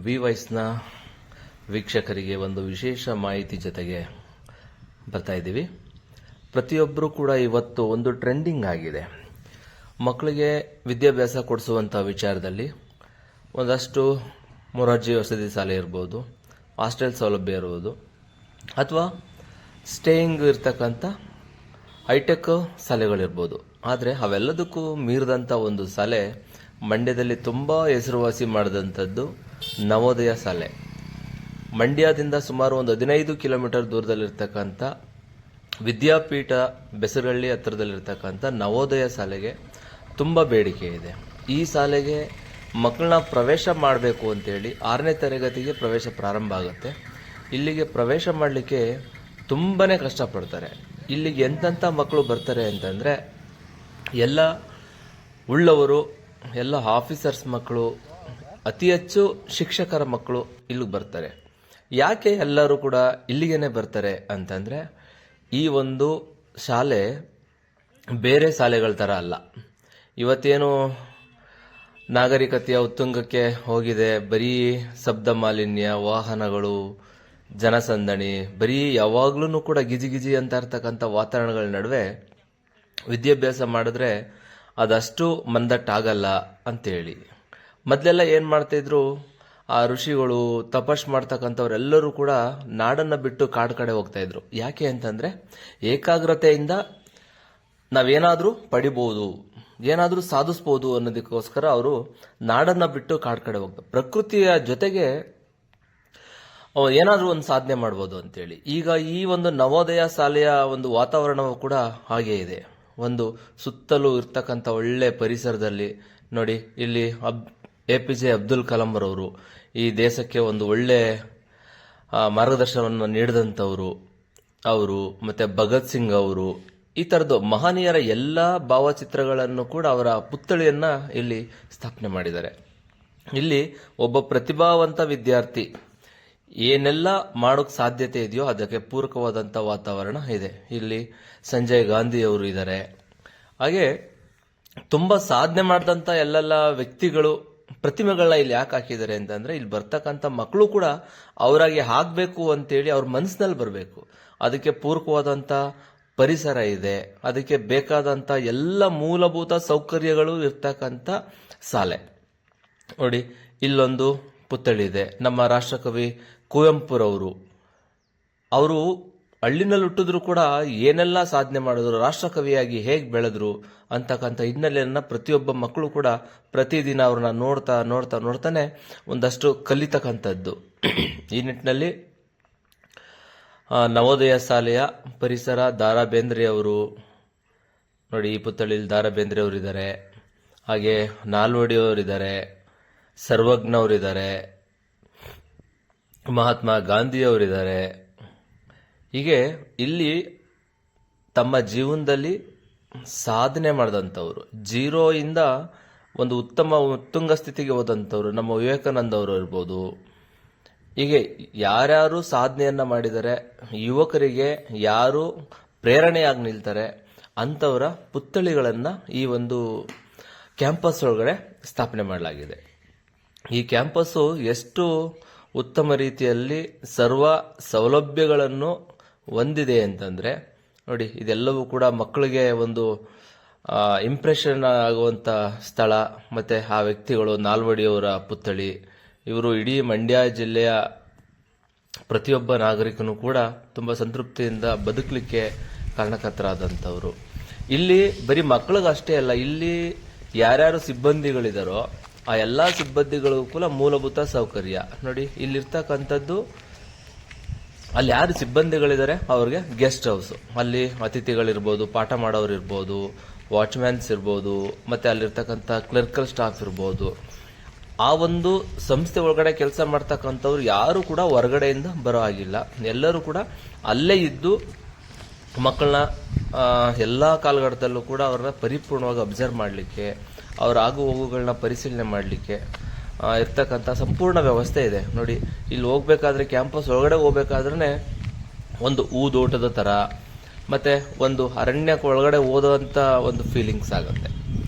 V ವಾಯ್ಸ್ನ ವೀಕ್ಷಕರಿಗೆ ಒಂದು ವಿಶೇಷ ಮಾಹಿತಿ ಜೊತೆಗೆ ಬರ್ತಾ ಇದ್ದೀವಿ. ಪ್ರತಿಯೊಬ್ಬರೂ ಕೂಡ ಇವತ್ತು ಒಂದು ಟ್ರೆಂಡಿಂಗ್ ಆಗಿದೆ. ಮಕ್ಕಳಿಗೆ ವಿದ್ಯಾಭ್ಯಾಸ ಕೊಡಿಸುವಂಥ ವಿಚಾರದಲ್ಲಿ ಒಂದಷ್ಟು ಮೊರಾರ್ಜಿ ವಸತಿ ಶಾಲೆ ಇರ್ಬೋದು, ಹಾಸ್ಟೆಲ್ ಸೌಲಭ್ಯ ಇರ್ಬೋದು, ಅಥವಾ ಸ್ಟೇಯಿಂಗ್ ಇರ್ತಕ್ಕಂಥ ಹೈಟೆಕ್ ಶಾಲೆಗಳಿರ್ಬೋದು. ಆದರೆ ಅವೆಲ್ಲದಕ್ಕೂ ಮೀರಿದಂಥ ಒಂದು ಶಾಲೆ ಮಂಡ್ಯದಲ್ಲಿ ತುಂಬ ಹೆಸರುವಾಸಿ ಮಾಡಿದಂಥದ್ದು ನವೋದಯ ಶಾಲೆ. ಮಂಡ್ಯದಿಂದ ಸುಮಾರು ಒಂದು 15 ಕಿಲೋಮೀಟರ್ ದೂರದಲ್ಲಿರ್ತಕ್ಕಂಥ ವಿದ್ಯಾಪೀಠ ಬೆಸರಹಳ್ಳಿ ಹತ್ತಿರದಲ್ಲಿರ್ತಕ್ಕಂಥ ನವೋದಯ ಶಾಲೆಗೆ ತುಂಬ ಬೇಡಿಕೆ ಇದೆ. ಈ ಶಾಲೆಗೆ ಮಕ್ಕಳನ್ನ ಪ್ರವೇಶ ಮಾಡಬೇಕು ಅಂತೇಳಿ 6ನೇ ತರಗತಿಗೆ ಪ್ರವೇಶ ಪ್ರಾರಂಭ ಆಗುತ್ತೆ. ಇಲ್ಲಿಗೆ ಪ್ರವೇಶ ಮಾಡಲಿಕ್ಕೆ ತುಂಬಾ ಕಷ್ಟಪಡ್ತಾರೆ. ಇಲ್ಲಿಗೆ ಎಂತೆಂಥ ಮಕ್ಕಳು ಬರ್ತಾರೆ ಅಂತಂದರೆ ಎಲ್ಲ ಉಳ್ಳವರು, ಎಲ್ಲ ಆಫೀಸರ್ಸ್ ಮಕ್ಕಳು, ಅತಿ ಹೆಚ್ಚು ಶಿಕ್ಷಕರ ಮಕ್ಕಳು ಇಲ್ಲಿಗೆ ಬರ್ತಾರೆ. ಯಾಕೆ ಎಲ್ಲರೂ ಕೂಡ ಇಲ್ಲಿಗೇನೆ ಬರ್ತಾರೆ ಅಂತಂದರೆ, ಈ ಒಂದು ಶಾಲೆ ಬೇರೆ ಶಾಲೆಗಳ ಥರ ಅಲ್ಲ. ಇವತ್ತೇನು ನಾಗರಿಕತೆಯ ಉತ್ತುಂಗಕ್ಕೆ ಹೋಗಿದೆ, ಬರೀ ಶಬ್ದ ಮಾಲಿನ್ಯ, ವಾಹನಗಳು, ಜನಸಂದಣಿ, ಬರೀ ಯಾವಾಗ್ಲೂ ಕೂಡ ಗಿಜಿ ಅಂತ ಇರ್ತಕ್ಕಂಥ ವಾತಾವರಣಗಳ ನಡುವೆ ವಿದ್ಯಾಭ್ಯಾಸ ಮಾಡಿದ್ರೆ ಅದಷ್ಟು ಮಂದಟ್ಟಾಗಲ್ಲ ಅಂತೇಳಿ ಮೊದಲೆಲ್ಲ ಏನು ಮಾಡ್ತಾಯಿದ್ರು, ಆ ಋಷಿಗಳು ತಪಸ್ ಮಾಡ್ತಕ್ಕಂಥವ್ರೆಲ್ಲರೂ ಕೂಡ ನಾಡನ್ನು ಬಿಟ್ಟು ಕಾಡು ಕಡೆ ಹೋಗ್ತಾ ಇದ್ರು. ಯಾಕೆ ಅಂತಂದರೆ ಏಕಾಗ್ರತೆಯಿಂದ ನಾವೇನಾದರೂ ಪಡಿಬೋದು, ಏನಾದರೂ ಸಾಧಿಸ್ಬೋದು ಅನ್ನೋದಕ್ಕೋಸ್ಕರ ಅವರು ನಾಡನ್ನು ಬಿಟ್ಟು ಕಾಡು ಕಡೆ ಹೋಗ್ತಾರೆ. ಪ್ರಕೃತಿಯ ಜೊತೆಗೆ ಏನಾದರೂ ಒಂದು ಸಾಧನೆ ಮಾಡ್ಬೋದು ಅಂತೇಳಿ. ಈಗ ಈ ಒಂದು ನವೋದಯ ಶಾಲೆಯ ಒಂದು ವಾತಾವರಣವು ಕೂಡ ಹಾಗೇ ಇದೆ. ಒಂದು ಸುತ್ತಲೂ ಇರ್ತಕ್ಕಂಥ ಒಳ್ಳೆ ಪರಿಸರದಲ್ಲಿ ನೋಡಿ, ಇಲ್ಲಿ APJ ಅಬ್ದುಲ್ ಕಲಾಂ ರವರು ಈ ದೇಶಕ್ಕೆ ಒಂದು ಒಳ್ಳೆ ಮಾರ್ಗದರ್ಶನವನ್ನು ನೀಡಿದಂಥವರು ಅವರು, ಮತ್ತೆ ಭಗತ್ ಸಿಂಗ್ ಅವರು, ಈ ಥರದ್ದು ಮಹನೀಯರ ಎಲ್ಲ ಭಾವಚಿತ್ರಗಳನ್ನು ಕೂಡ ಅವರ ಪುತ್ಥಳಿಯನ್ನ ಇಲ್ಲಿ ಸ್ಥಾಪನೆ ಮಾಡಿದ್ದಾರೆ. ಇಲ್ಲಿ ಒಬ್ಬ ಪ್ರತಿಭಾವಂತ ವಿದ್ಯಾರ್ಥಿ ಏನೆಲ್ಲ ಮಾಡೋಕ್ ಸಾಧ್ಯತೆ ಇದೆಯೋ ಅದಕ್ಕೆ ಪೂರಕವಾದಂಥ ವಾತಾವರಣ ಇದೆ. ಇಲ್ಲಿ ಸಂಜಯ್ ಗಾಂಧಿ ಅವರು ಇದ್ದಾರೆ. ಹಾಗೆ ತುಂಬಾ ಸಾಧನೆ ಮಾಡಿದಂಥ ಎಲ್ಲೆಲ್ಲ ವ್ಯಕ್ತಿಗಳು ಪ್ರತಿಮೆಗಳನ್ನ ಇಲ್ಲಿ ಯಾಕೆ ಹಾಕಿದ್ದಾರೆ ಅಂತಂದ್ರೆ, ಇಲ್ಲಿ ಬರ್ತಕ್ಕಂಥ ಮಕ್ಕಳು ಕೂಡ ಅವರಾಗಿ ಆಗ್ಬೇಕು ಅಂತೇಳಿ ಅವ್ರ ಮನಸ್ಸಿನಲ್ಲಿ ಬರಬೇಕು. ಅದಕ್ಕೆ ಪೂರಕವಾದಂಥ ಪರಿಸರ ಇದೆ, ಅದಕ್ಕೆ ಬೇಕಾದಂಥ ಎಲ್ಲ ಮೂಲಭೂತ ಸೌಕರ್ಯಗಳು ಇರ್ತಕ್ಕಂಥ ಶಾಲೆ. ನೋಡಿ, ಇಲ್ಲೊಂದು ಪುತ್ಥಳಿ ಇದೆ. ನಮ್ಮ ರಾಷ್ಟ್ರಕವಿ ಕುವೆಂಪುರವರು, ಅವರು ಹಳ್ಳಿನಲ್ಲಿ ಹುಟ್ಟಿದ್ರು ಕೂಡ ಏನೆಲ್ಲ ಸಾಧನೆ ಮಾಡಿದ್ರು, ರಾಷ್ಟ್ರಕವಿಯಾಗಿ ಹೇಗೆ ಬೆಳೆದ್ರು ಅಂತಕ್ಕಂಥ ಹಿನ್ನೆಲೆಯನ್ನ ಪ್ರತಿಯೊಬ್ಬ ಮಕ್ಕಳು ಕೂಡ ಪ್ರತಿದಿನ ಅವ್ರನ್ನ ನೋಡ್ತಾನೆ ಒಂದಷ್ಟು ಕಲಿತಕ್ಕಂಥದ್ದು. ಈ ನಿಟ್ಟಿನಲ್ಲಿ ನವೋದಯ ಶಾಲೆಯ ಪರಿಸರ, ದಾರಾ ಬೇಂದ್ರೆ ಅವರು ನೋಡಿ, ಈ ಪುತ್ಥಳಿಯಲ್ಲಿ ದಾರಾ ಬೇಂದ್ರೆ ಅವರಿದ್ದಾರೆ, ಹಾಗೆ ನಾಲ್ವಡಿ ಅವರಿದ್ದಾರೆ, ಸರ್ವಜ್ಞ ಅವರಿದ್ದಾರೆ, ಮಹಾತ್ಮ ಗಾಂಧಿ ಅವರಿದ್ದಾರೆ. ಹೀಗೆ ಇಲ್ಲಿ ತಮ್ಮ ಜೀವನದಲ್ಲಿ ಸಾಧನೆ ಮಾಡಿದಂಥವ್ರು, ಜೀರೋಯಿಂದ ಒಂದು ಉತ್ತುಂಗ ಸ್ಥಿತಿಗೆ ಹೋದಂಥವ್ರು ನಮ್ಮ ವಿವೇಕಾನಂದ ಅವರು ಇರ್ಬೋದು. ಹೀಗೆ ಯಾರ್ಯಾರು ಸಾಧನೆಯನ್ನ ಮಾಡಿದರೆ, ಯುವಕರಿಗೆ ಯಾರು ಪ್ರೇರಣೆಯಾಗಿ ನಿಲ್ತಾರೆ ಅಂಥವರ ಪುತ್ಥಳಿಗಳನ್ನು ಈ ಒಂದು ಕ್ಯಾಂಪಸ್ ಒಳಗಡೆ ಸ್ಥಾಪನೆ ಮಾಡಲಾಗಿದೆ. ಈ ಕ್ಯಾಂಪಸ್ಸು ಎಷ್ಟು ಉತ್ತಮ ರೀತಿಯಲ್ಲಿ ಸರ್ವ ಸೌಲಭ್ಯಗಳನ್ನು ಹೊಂದಿದೆ ಅಂತಂದರೆ ನೋಡಿ, ಇದೆಲ್ಲವೂ ಕೂಡ ಮಕ್ಕಳಿಗೆ ಒಂದು ಇಂಪ್ರೆಷನ್ ಆಗುವಂಥ ಸ್ಥಳ. ಮತ್ತು ಆ ವ್ಯಕ್ತಿಗಳು ನಾಲ್ವಡಿಯವರ ಪುತ್ಥಳಿ, ಇವರು ಇಡೀ ಮಂಡ್ಯ ಜಿಲ್ಲೆಯ ಪ್ರತಿಯೊಬ್ಬ ನಾಗರಿಕನು ಕೂಡ ತುಂಬ ಸಂತೃಪ್ತಿಯಿಂದ ಬದುಕಲಿಕ್ಕೆ ಕಾರಣಕರ್ತರಾದಂಥವ್ರು. ಇಲ್ಲಿ ಬರೀ ಮಕ್ಕಳಿಗಷ್ಟೇ ಅಲ್ಲ, ಇಲ್ಲಿ ಯಾರ್ಯಾರು ಸಿಬ್ಬಂದಿಗಳಿದಾರೋ ಆ ಎಲ್ಲ ಸಿಬ್ಬಂದಿಗಳಿಗೂ ಕೂಡ ಮೂಲಭೂತ ಸೌಕರ್ಯ ನೋಡಿ. ಇಲ್ಲಿರ್ತಕ್ಕಂಥದ್ದು, ಅಲ್ಲಿ ಯಾರು ಸಿಬ್ಬಂದಿಗಳಿದ್ದಾರೆ ಅವ್ರಿಗೆ ಗೆಸ್ಟ್ ಹೌಸ್, ಅಲ್ಲಿ ಅತಿಥಿಗಳಿರ್ಬೋದು, ಪಾಠ ಮಾಡೋರು ಇರ್ಬೋದು, ವಾಚ್ಮ್ಯಾನ್ಸ್ ಇರ್ಬೋದು, ಮತ್ತೆ ಅಲ್ಲಿರ್ತಕ್ಕಂಥ ಕ್ಲರ್ಕಲ್ ಸ್ಟಾಫ್ ಇರ್ಬೋದು. ಆ ಒಂದು ಸಂಸ್ಥೆ ಒಳಗಡೆ ಕೆಲಸ ಮಾಡ್ತಕ್ಕಂಥವ್ರು ಯಾರು ಕೂಡ ಹೊರಗಡೆಯಿಂದ ಬರೋ ಹಾಗಿಲ್ಲ. ಎಲ್ಲರೂ ಕೂಡ ಅಲ್ಲೇ ಇದ್ದು ಮಕ್ಕಳನ್ನ ಎಲ್ಲ ಕಾಲಘಟ್ಟದಲ್ಲೂ ಕೂಡ ಅವ್ರನ್ನ ಪರಿಪೂರ್ಣವಾಗಿ ಅಬ್ಸರ್ವ್ ಮಾಡಲಿಕ್ಕೆ, ಅವರ ಆಗು ಹೋಗುಗಳನ್ನ ಪರಿಶೀಲನೆ ಮಾಡಲಿಕ್ಕೆ ಇರ್ತಕ್ಕಂಥ ಸಂಪೂರ್ಣ ವ್ಯವಸ್ಥೆ ಇದೆ. ನೋಡಿ, ಇಲ್ಲಿ ಹೋಗ್ಬೇಕಾದ್ರೆ, ಕ್ಯಾಂಪಸ್ ಒಳಗಡೆ ಹೋಗ್ಬೇಕಾದ್ರೆ ಒಂದು ಊದೋಟದ ಥರ, ಮತ್ತೆ ಒಂದು ಅರಣ್ಯಕ್ಕೆ ಒಳಗಡೆ ಓದುವಂಥ ಒಂದು ಫೀಲಿಂಗ್ಸ್ ಆಗುತ್ತೆ.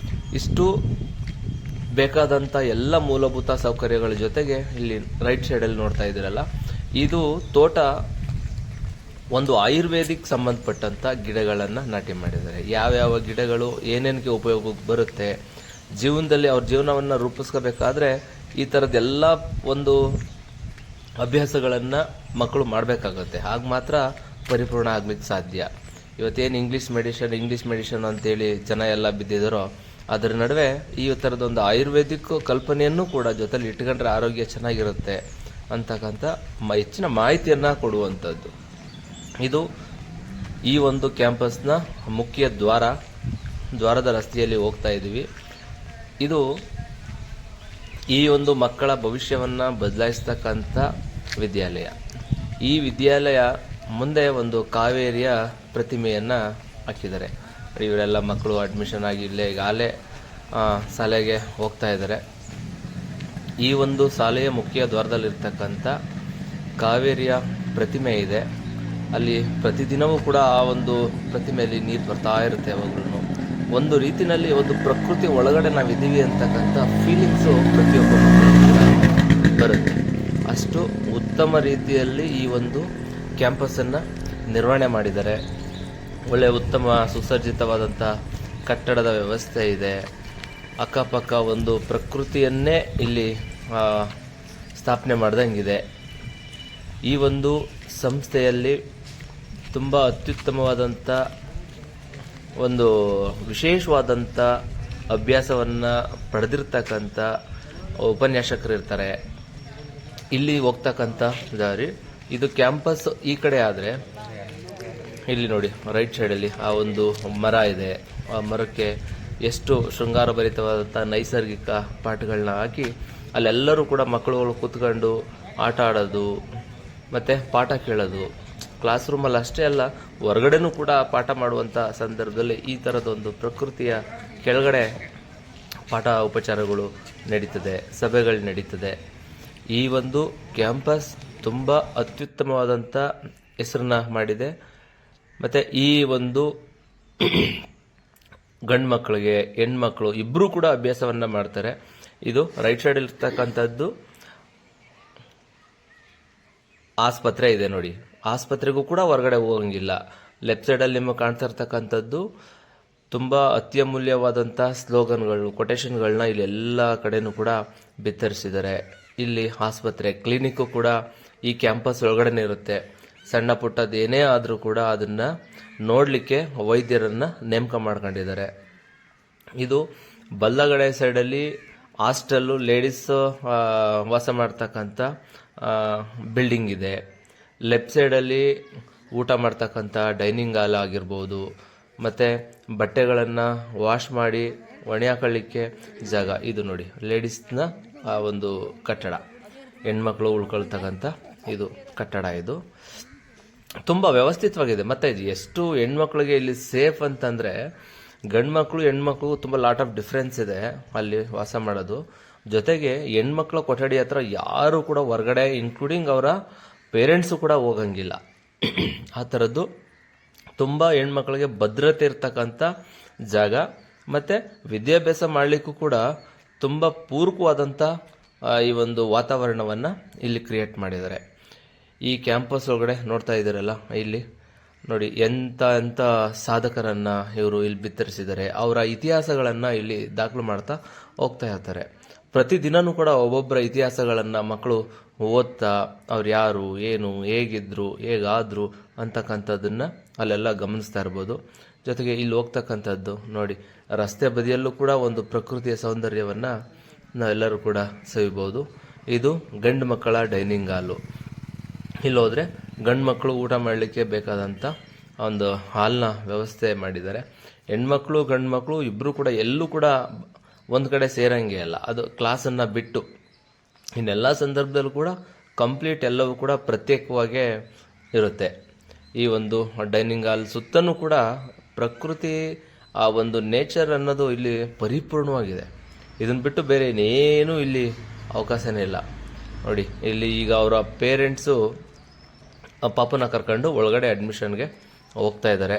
ಇಷ್ಟು ಬೇಕಾದಂಥ ಎಲ್ಲ ಮೂಲಭೂತ ಸೌಕರ್ಯಗಳ ಜೊತೆಗೆ ಇಲ್ಲಿ ರೈಟ್ ಸೈಡಲ್ಲಿ ನೋಡ್ತಾ ಇದ್ದೀರಲ್ಲ, ಇದು ತೋಟ ಒಂದು ಆಯುರ್ವೇದಿಕ್ ಸಂಬಂಧಪಟ್ಟಂಥ ಗಿಡಗಳನ್ನು ನಾಟಿ ಮಾಡಿದ್ದಾರೆ. ಯಾವ್ಯಾವ ಗಿಡಗಳು ಏನೇನಿಗೆ ಉಪಯೋಗಕ್ಕೆ ಬರುತ್ತೆ, ಜೀವನದಲ್ಲಿ ಅವ್ರ ಜೀವನವನ್ನು ರೂಪಿಸ್ಕೋಬೇಕಾದ್ರೆ ಈ ಥರದ್ದೆಲ್ಲ ಒಂದು ಅಭ್ಯಾಸಗಳನ್ನು ಮಕ್ಕಳು ಮಾಡಬೇಕಾಗುತ್ತೆ. ಆಗ ಮಾತ್ರ ಪರಿಪೂರ್ಣ ಆಗ್ಲಿಕ್ಕೆ ಸಾಧ್ಯ. ಇವತ್ತೇನು ಇಂಗ್ಲೀಷ್ ಮೆಡಿಷನ್ ಅಂತೇಳಿ ಜನ ಎಲ್ಲ ಬಿದ್ದಿದ್ದಾರೋ ಅದರ ನಡುವೆ ಈ ಥರದೊಂದು ಆಯುರ್ವೇದಿಕ್ ಕಲ್ಪನೆಯನ್ನು ಕೂಡ ಜೊತೆಲಿ ಇಟ್ಕೊಂಡ್ರೆ ಆರೋಗ್ಯ ಚೆನ್ನಾಗಿರುತ್ತೆ ಅಂತಕ್ಕಂಥ ಹೆಚ್ಚಿನ ಮಾಹಿತಿಯನ್ನು ಕೊಡುವಂಥದ್ದು. ಇದು ಈ ಒಂದು ಕ್ಯಾಂಪಸ್ನ ಮುಖ್ಯ ದ್ವಾರದ ರಸ್ತೆಯಲ್ಲಿ ಹೋಗ್ತಾ ಇದ್ದೀವಿ. ಇದು ಈ ಒಂದು ಮಕ್ಕಳ ಭವಿಷ್ಯವನ್ನು ಬದಲಾಯಿಸ್ತಕ್ಕಂಥ ವಿದ್ಯಾಲಯ. ಈ ವಿದ್ಯಾಲಯ ಮುಂದೆ ಒಂದು ಕಾವೇರಿಯ ಪ್ರತಿಮೆಯನ್ನು ಹಾಕಿದ್ದಾರೆ. ಇವರೆಲ್ಲ ಮಕ್ಕಳು ಅಡ್ಮಿಷನ್ ಆಗಿ ಇಲ್ಲೇ ಈಗಾಗಲೇ ಶಾಲೆಗೆ ಹೋಗ್ತಾ ಇದ್ದಾರೆ. ಈ ಒಂದು ಶಾಲೆಯ ಮುಖ್ಯ ದ್ವಾರದಲ್ಲಿರ್ತಕ್ಕಂಥ ಕಾವೇರಿಯ ಪ್ರತಿಮೆ ಇದೆ. ಅಲ್ಲಿ ಪ್ರತಿದಿನವೂ ಕೂಡ ಆ ಒಂದು ಪ್ರತಿಮೆಯಲ್ಲಿ ನೀರು ಬರ್ತಾ ಇರುತ್ತೆ. ಯಾವಾಗಲೂ ಒಂದು ರೀತಿಯಲ್ಲಿ ಒಂದು ಪ್ರಕೃತಿ ಒಳಗಡೆ ನಾವಿದ್ದೀವಿ ಅಂತಕ್ಕಂಥ ಫೀಲಿಂಗ್ಸು ಪ್ರತಿಯೊಬ್ಬ ಮಕ್ಕಳು ಬರುತ್ತೆ. ಅಷ್ಟು ಉತ್ತಮ ರೀತಿಯಲ್ಲಿ ಈ ಒಂದು ಕ್ಯಾಂಪಸ್ಸನ್ನು ನಿರ್ವಹಣೆ ಮಾಡಿದ್ದಾರೆ. ಒಳ್ಳೆಯ ಉತ್ತಮ ಸುಸಜ್ಜಿತವಾದಂಥ ಕಟ್ಟಡದ ವ್ಯವಸ್ಥೆ ಇದೆ. ಅಕ್ಕಪಕ್ಕ ಒಂದು ಪ್ರಕೃತಿಯನ್ನೇ ಇಲ್ಲಿ ಸ್ಥಾಪನೆ ಮಾಡ್ದಂಗಿದೆ. ಈ ಒಂದು ಸಂಸ್ಥೆಯಲ್ಲಿ ತುಂಬ ಅತ್ಯುತ್ತಮವಾದಂಥ ಒಂದು ವಿಶೇಷವಾದಂಥ ಅಭ್ಯಾಸವನ್ನು ಪಡೆದಿರ್ತಕ್ಕಂಥ ಉಪನ್ಯಾಸಕರು ಇರ್ತಾರೆ. ಇಲ್ಲಿ ಹೋಗ್ತಕ್ಕಂಥ ದಾರಿ ಇದು ಕ್ಯಾಂಪಸ್ ಈ ಕಡೆ ಆದರೆ ಇಲ್ಲಿ ನೋಡಿ ರೈಟ್ ಸೈಡಲ್ಲಿ ಆ ಒಂದು ಮರ ಇದೆ. ಆ ಮರಕ್ಕೆ ಎಷ್ಟು ಶೃಂಗಾರಭರಿತವಾದಂಥ ನೈಸರ್ಗಿಕ ಪಾಠಗಳನ್ನ ಹಾಕಿ ಅಲ್ಲೆಲ್ಲರೂ ಕೂಡ ಮಕ್ಕಳುಗಳು ಕೂತ್ಕೊಂಡು ಆಟ ಆಡೋದು ಮತ್ತು ಪಾಠ ಕೇಳೋದು. ಕ್ಲಾಸ್ ರೂಮಲ್ಲಿ ಅಷ್ಟೇ ಅಲ್ಲ, ಹೊರಗಡೆನೂ ಕೂಡ ಪಾಠ ಮಾಡುವಂಥ ಸಂದರ್ಭದಲ್ಲಿ ಈ ಥರದೊಂದು ಪ್ರಕೃತಿಯ ಕೆಳಗಡೆ ಪಾಠ ಉಪಚಾರಗಳು ನಡೀತದೆ, ಸಭೆಗಳು ನಡೀತದೆ. ಈ ಒಂದು ಕ್ಯಾಂಪಸ್ ತುಂಬ ಅತ್ಯುತ್ತಮವಾದಂಥ ಹೆಸರನ್ನ ಮಾಡಿದೆ. ಮತ್ತು ಈ ಒಂದು ಗಂಡು ಮಕ್ಕಳಿಗೆ ಹೆಣ್ಮಕ್ಳು ಇಬ್ಬರೂ ಕೂಡ ಅಭ್ಯಾಸವನ್ನು ಮಾಡ್ತಾರೆ. ಇದು ರೈಟ್ ಸೈಡಲ್ಲಿ ಇರ್ತಕ್ಕಂಥದ್ದು ಆಸ್ಪತ್ರೆ ಇದೆ ನೋಡಿ. ಆಸ್ಪತ್ರೆಗೂ ಕೂಡ ಹೊರಗಡೆ ಹೋಗಂಗಿಲ್ಲ. ಲೆಫ್ಟ್ ಸೈಡಲ್ಲಿ ನಿಮಗೆ ಕಾಣ್ತಾ ಇರ್ತಕ್ಕಂಥದ್ದು ತುಂಬ ಅತ್ಯಮೂಲ್ಯವಾದಂಥ ಸ್ಲೋಗನ್ಗಳು, ಕೊಟೇಶನ್ಗಳನ್ನ ಇಲ್ಲಿ ಎಲ್ಲ ಕಡೆನೂ ಕೂಡ ಬಿತ್ತರಿಸಿದ್ದಾರೆ. ಇಲ್ಲಿ ಆಸ್ಪತ್ರೆ ಕ್ಲಿನಿಕ್ಕು ಕೂಡ ಈ ಕ್ಯಾಂಪಸ್ ಒಳಗಡೆನೇ ಇರುತ್ತೆ. ಸಣ್ಣ ಪುಟ್ಟದ್ದು ಏನೇ ಆದರೂ ಕೂಡ ಅದನ್ನು ನೋಡಲಿಕ್ಕೆ ವೈದ್ಯರನ್ನು ನೇಮಕ ಮಾಡ್ಕೊಂಡಿದ್ದಾರೆ. ಇದು ಬಲ್ಲಗಡೆ ಸೈಡಲ್ಲಿ ಹಾಸ್ಟೆಲ್ಲು ಲೇಡೀಸ್ ವಾಸ ಮಾಡ್ತಕ್ಕಂಥ ಬಿಲ್ಡಿಂಗ್ ಇದೆ. ಲೆಫ್ಟ್ ಸೈಡಲ್ಲಿ ಊಟ ಮಾಡ್ತಕ್ಕಂಥ ಡೈನಿಂಗ್ ಹಾಲ್ ಆಗಿರ್ಬೋದು, ಮತ್ತು ಬಟ್ಟೆಗಳನ್ನು ವಾಶ್ ಮಾಡಿ ಒಣ ಹಾಕೊಳ್ಳಿಕ್ಕೆ ಜಾಗ. ಇದು ನೋಡಿ ಲೇಡೀಸ್ನ ಒಂದು ಕಟ್ಟಡ, ಹೆಣ್ಮಕ್ಳು ಉಳ್ಕೊಳ್ತಕ್ಕಂಥ ಇದು ಕಟ್ಟಡ. ಇದು ತುಂಬ ವ್ಯವಸ್ಥಿತವಾಗಿದೆ. ಮತ್ತು ಎಷ್ಟು ಹೆಣ್ಮಕ್ಳಿಗೆ ಇಲ್ಲಿ ಸೇಫ್ ಅಂತಂದರೆ, ಗಂಡು ಮಕ್ಕಳು ಹೆಣ್ಮಕ್ಳು ತುಂಬ ಲಾಟ್ ಆಫ್ ಡಿಫ್ರೆನ್ಸ್ ಇದೆ ಅಲ್ಲಿ ವಾಸ ಮಾಡೋದು. ಜೊತೆಗೆ ಹೆಣ್ಮಕ್ಳ ಕೊಠಡಿ ಹತ್ರ ಯಾರು ಕೂಡ ಹೊರಗಡೆ ಇನ್ಕ್ಲೂಡಿಂಗ್ ಅವರ ಪೇರೆಂಟ್ಸು ಕೂಡ ಹೋಗಂಗಿಲ್ಲ. ಆ ಥರದ್ದು ತುಂಬ ಹೆಣ್ಮಕ್ಳಿಗೆ ಭದ್ರತೆ ಇರ್ತಕ್ಕಂಥ ಜಾಗ. ಮತ್ತು ವಿದ್ಯಾಭ್ಯಾಸ ಮಾಡಲಿಕ್ಕೂ ಕೂಡ ತುಂಬ ಪೂರಕವಾದಂಥ ಈ ಒಂದು ವಾತಾವರಣವನ್ನು ಇಲ್ಲಿ ಕ್ರಿಯೇಟ್ ಮಾಡಿದ್ದಾರೆ. ಈ ಕ್ಯಾಂಪಸ್ ಒಳಗಡೆ ನೋಡ್ತಾ ಇದ್ದೀರಲ್ಲ, ಇಲ್ಲಿ ನೋಡಿ ಎಂಥ ಸಾಧಕರನ್ನು ಇವರು ಇಲ್ಲಿ ಬಿತ್ತರಿಸಿದ್ದಾರೆ. ಅವರ ಇತಿಹಾಸಗಳನ್ನು ಇಲ್ಲಿ ದಾಖಲು ಮಾಡ್ತಾ ಹೋಗ್ತಾ ಇರ್ತಾರೆ. ಪ್ರತಿದಿನವೂ ಕೂಡ ಒಬ್ಬೊಬ್ಬರ ಇತಿಹಾಸಗಳನ್ನು ಮಕ್ಕಳು ಓದ್ತಾ ಅವ್ರು ಯಾರು, ಏನು, ಹೇಗಿದ್ರು, ಹೇಗಾದರು ಅಂತಕ್ಕಂಥದ್ದನ್ನು ಅಲ್ಲೆಲ್ಲ ಗಮನಿಸ್ತಾ ಇರ್ಬೋದು. ಜೊತೆಗೆ ಇಲ್ಲಿ ಹೋಗ್ತಕ್ಕಂಥದ್ದು ನೋಡಿ, ರಸ್ತೆ ಬದಿಯಲ್ಲೂ ಕೂಡ ಒಂದು ಪ್ರಕೃತಿಯ ಸೌಂದರ್ಯವನ್ನು ನಾವೆಲ್ಲರೂ ಕೂಡ ಸವಿಬೋದು. ಇದು ಗಂಡು ಮಕ್ಕಳ ಡೈನಿಂಗ್ ಹಾಲು. ಇಲ್ಲಿ ಹೋದರೆ ಗಂಡು ಮಕ್ಕಳು ಊಟ ಮಾಡಲಿಕ್ಕೆ ಬೇಕಾದಂಥ ಒಂದು ಹಾಲ್ನ ವ್ಯವಸ್ಥೆ ಮಾಡಿದ್ದಾರೆ. ಹೆಣ್ಮಕ್ಳು ಗಂಡು ಮಕ್ಕಳು ಇಬ್ಬರು ಕೂಡ ಎಲ್ಲೂ ಕೂಡ ಒಂದು ಕಡೆ ಸೇರಂಗೆ ಅಲ್ಲ. ಅದು ಕ್ಲಾಸನ್ನು ಬಿಟ್ಟು ಇನ್ನೆಲ್ಲ ಸಂದರ್ಭದಲ್ಲೂ ಕೂಡ ಕಂಪ್ಲೀಟ್ ಎಲ್ಲವೂ ಕೂಡ ಪ್ರತ್ಯೇಕವಾಗೇ ಇರುತ್ತೆ. ಈ ಒಂದು ಡೈನಿಂಗ್ ಹಾಲ್ ಸುತ್ತಲೂ ಕೂಡ ಪ್ರಕೃತಿ, ಆ ಒಂದು ನೇಚರ್ ಅನ್ನೋದು ಇಲ್ಲಿ ಪರಿಪೂರ್ಣವಾಗಿದೆ. ಇದನ್ನು ಬಿಟ್ಟು ಬೇರೆ ಇನ್ನೇನೂ ಇಲ್ಲಿ ಅವಕಾಶನೇ ಇಲ್ಲ. ನೋಡಿ ಇಲ್ಲಿ ಈಗ ಅವರ ಪೇರೆಂಟ್ಸು ಪಾಪನ ಕರ್ಕೊಂಡು ಒಳಗಡೆ ಅಡ್ಮಿಷನ್ಗೆ ಹೋಗ್ತಾ ಇದ್ದಾರೆ.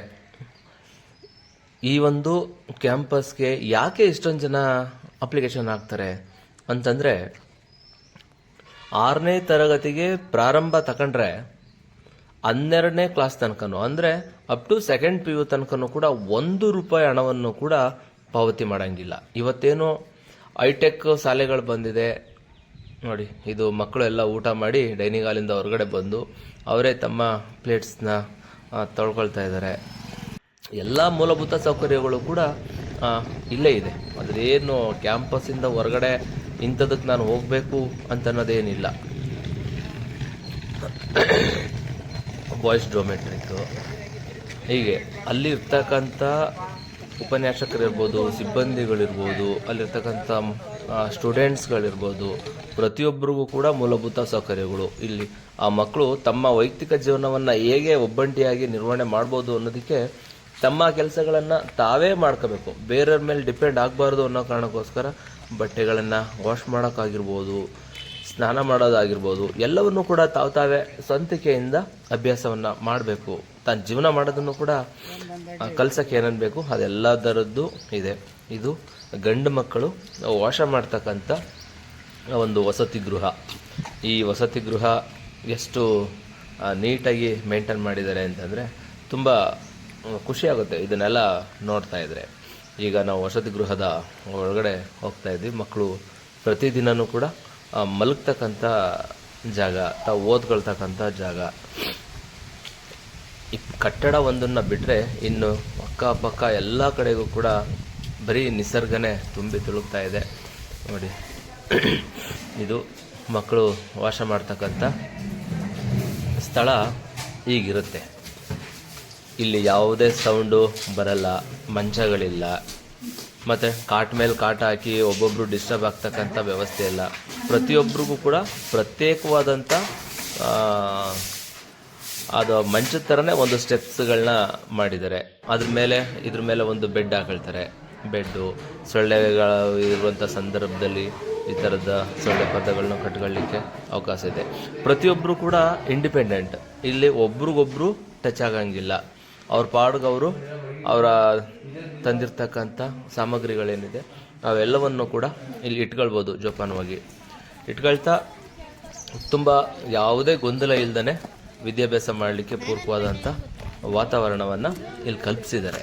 ಈ ಒಂದು ಕ್ಯಾಂಪಸ್ಗೆ ಯಾಕೆ ಇಷ್ಟೊಂದು ಜನ ಅಪ್ಲಿಕೇಶನ್ ಹಾಕ್ತಾರೆ ಅಂತಂದರೆ 6ನೇ ತರಗತಿಗೆ ಪ್ರಾರಂಭ ತಗೊಂಡ್ರೆ 12ನೇ ಕ್ಲಾಸ್ ತನಕನೂ ಅಂದರೆ ಅಪ್ ಟು 2nd PU ತನಕನೂ ಕೂಡ ₹1 ಹಣವನ್ನು ಕೂಡ ಪಾವತಿ ಮಾಡೋಂಗಿಲ್ಲ. ಇವತ್ತೇನು ಹೈಟೆಕ್ ಶಾಲೆಗಳು ಬಂದಿದೆ ನೋಡಿ, ಇದು ಮಕ್ಕಳು ಎಲ್ಲ ಊಟ ಮಾಡಿ ಡೈನಿಂಗ್ ಹಾಲಿಂದ ಹೊರಗಡೆ ಬಂದು ಅವರೇ ತಮ್ಮ ಪ್ಲೇಟ್ಸ್ನ ತೊಳ್ಕೊಳ್ತಾ ಇದ್ದಾರೆ. ಎಲ್ಲ ಮೂಲಭೂತ ಸೌಕರ್ಯಗಳು ಕೂಡ ಇಲ್ಲೇ ಇದೆ. ಅದ್ರೇನು ಕ್ಯಾಂಪಸ್ಸಿಂದ ಹೊರಗಡೆ ಇಂಥದಕ್ಕೆ ನಾನು ಹೋಗಬೇಕು ಅಂತ ಅನ್ನೋದೇನಿಲ್ಲ. ಬಾಯ್ಸ್ ಡೊಮೆಟ್ರಿಕ್ ಹೀಗೆ ಅಲ್ಲಿ ಇರ್ತಕ್ಕಂಥ ಉಪನ್ಯಾಸಕರಿರ್ಬೋದು, ಸಿಬ್ಬಂದಿಗಳಿರ್ಬೋದು, ಅಲ್ಲಿರ್ತಕ್ಕಂಥ ಸ್ಟೂಡೆಂಟ್ಸ್ಗಳಿರ್ಬೋದು, ಪ್ರತಿಯೊಬ್ಬರಿಗೂ ಕೂಡ ಮೂಲಭೂತ ಸೌಕರ್ಯಗಳು ಇಲ್ಲಿ. ಆ ಮಕ್ಕಳು ತಮ್ಮ ವೈಯಕ್ತಿಕ ಜೀವನವನ್ನು ಹೇಗೆ ಒಬ್ಬಂಟಿಯಾಗಿ ನಿರ್ವಹಣೆ ಮಾಡ್ಬೋದು ಅನ್ನೋದಕ್ಕೆ ತಮ್ಮ ಕೆಲಸಗಳನ್ನು ತಾವೇ ಮಾಡ್ಕೋಬೇಕು. ಬೇರೆಯವ್ರ ಮೇಲೆ ಡಿಪೆಂಡ್ ಆಗಬಾರ್ದು ಅನ್ನೋ ಕಾರಣಕ್ಕೋಸ್ಕರ ಬಟ್ಟೆಗಳನ್ನು ವಾಶ್ ಮಾಡೋಕ್ಕಾಗಿರ್ಬೋದು, ಸ್ನಾನ ಮಾಡೋದಾಗಿರ್ಬೋದು, ಎಲ್ಲವನ್ನೂ ಕೂಡ ತಾವೇ ಸ್ವಂತಿಕೆಯಿಂದ ಅಭ್ಯಾಸವನ್ನು ಮಾಡಬೇಕು. ತಾನು ಜೀವನ ಮಾಡೋದನ್ನು ಕೂಡ ಕಲ್ಸಕ್ಕೆ ಏನೇನು ಬೇಕು ಅದೆಲ್ಲದರದ್ದು ಇದೆ. ಇದು ಗಂಡು ಮಕ್ಕಳು ವಾಸ ಮಾಡ್ತಕ್ಕಂಥ ಒಂದು ವಸತಿ ಗೃಹ. ಈ ವಸತಿ ಗೃಹ ಎಷ್ಟು ನೀಟಾಗಿ ಮೇಂಟೈನ್ ಮಾಡಿದ್ದಾರೆ ಅಂತಂದರೆ ತುಂಬ ಖುಷಿಯಾಗುತ್ತೆ ಇದನ್ನೆಲ್ಲ ನೋಡ್ತಾ ಇದ್ದರೆ. ಈಗ ನಾವು ವಸತಿ ಗೃಹದ ಒಳಗಡೆ ಹೋಗ್ತಾ ಇದ್ವಿ. ಮಕ್ಕಳು ಪ್ರತಿದಿನವೂ ಕೂಡ ಮಲಗ್ತಕ್ಕಂಥ ಜಾಗ, ತಾವು ಓದ್ಕೊಳ್ತಕ್ಕಂಥ ಜಾಗ. ಈ ಕಟ್ಟಡ ಒಂದನ್ನು ಬಿಟ್ಟರೆ ಇನ್ನು ಅಕ್ಕಪಕ್ಕ ಎಲ್ಲ ಕಡೆಗೂ ಕೂಡ ಬರೀ ನಿಸರ್ಗನೇ ತುಂಬಿ ತುಳುಕ್ತಾ ಇದೆ ನೋಡಿ. ಇದು ಮಕ್ಕಳು ವಾಸ ಮಾಡ್ತಕ್ಕಂಥ ಸ್ಥಳ ಹೀಗಿರುತ್ತೆ. ಇಲ್ಲಿ ಯಾವುದೇ ಸೌಂಡು ಬರಲ್ಲ, ಮಂಚಗಳಿಲ್ಲ, ಮತ್ತು ಕಾಟ್ ಮೇಲೆ ಕಾಟ ಹಾಕಿ ಒಬ್ಬೊಬ್ಬರು ಡಿಸ್ಟರ್ಬ್ ಆಗ್ತಕ್ಕಂಥ ವ್ಯವಸ್ಥೆ ಇಲ್ಲ. ಪ್ರತಿಯೊಬ್ಬರಿಗೂ ಕೂಡ ಪ್ರತ್ಯೇಕವಾದಂಥ ಅದು ಮಂಚದ ಥರನೇ ಒಂದು ಸ್ಟೆಪ್ಸ್ಗಳನ್ನ ಮಾಡಿದ್ದಾರೆ. ಇದ್ರ ಮೇಲೆ ಒಂದು ಬೆಡ್ ಹಾಕೊಳ್ತಾರೆ. ಬೆಡ್ಡು ಸೊಳ್ಳೆಗಳು ಇರುವಂಥ ಸಂದರ್ಭದಲ್ಲಿ ಈ ಥರದ ಸೊಳ್ಳೆ ಪದಗಳನ್ನ ಕಟ್ಕೊಳ್ಳಿಕ್ಕೆ ಅವಕಾಶ ಇದೆ. ಪ್ರತಿಯೊಬ್ಬರು ಕೂಡ ಇಂಡಿಪೆಂಡೆಂಟ್. ಇಲ್ಲಿ ಒಬ್ರಿಗೊಬ್ರು ಟಚ್ ಆಗಂಗಿಲ್ಲ. ಅವ್ರ ಪಾಡ್ಗವರು ಅವರ ತಂದಿರ್ತಕ್ಕಂಥ ಸಾಮಗ್ರಿಗಳೇನಿದೆ ಅವೆಲ್ಲವನ್ನು ಕೂಡ ಇಲ್ಲಿ ಇಟ್ಕೊಳ್ಬೋದು. ಜೋಪಾನವಾಗಿ ಇಟ್ಕೊಳ್ತಾ ತುಂಬ ಯಾವುದೇ ಗೊಂದಲ ಇಲ್ಲದೇ ವಿದ್ಯಾಭ್ಯಾಸ ಮಾಡಲಿಕ್ಕೆ ಪೂರಕವಾದಂಥ ವಾತಾವರಣವನ್ನು ಇಲ್ಲಿ ಕಲ್ಪಿಸಿದ್ದಾರೆ.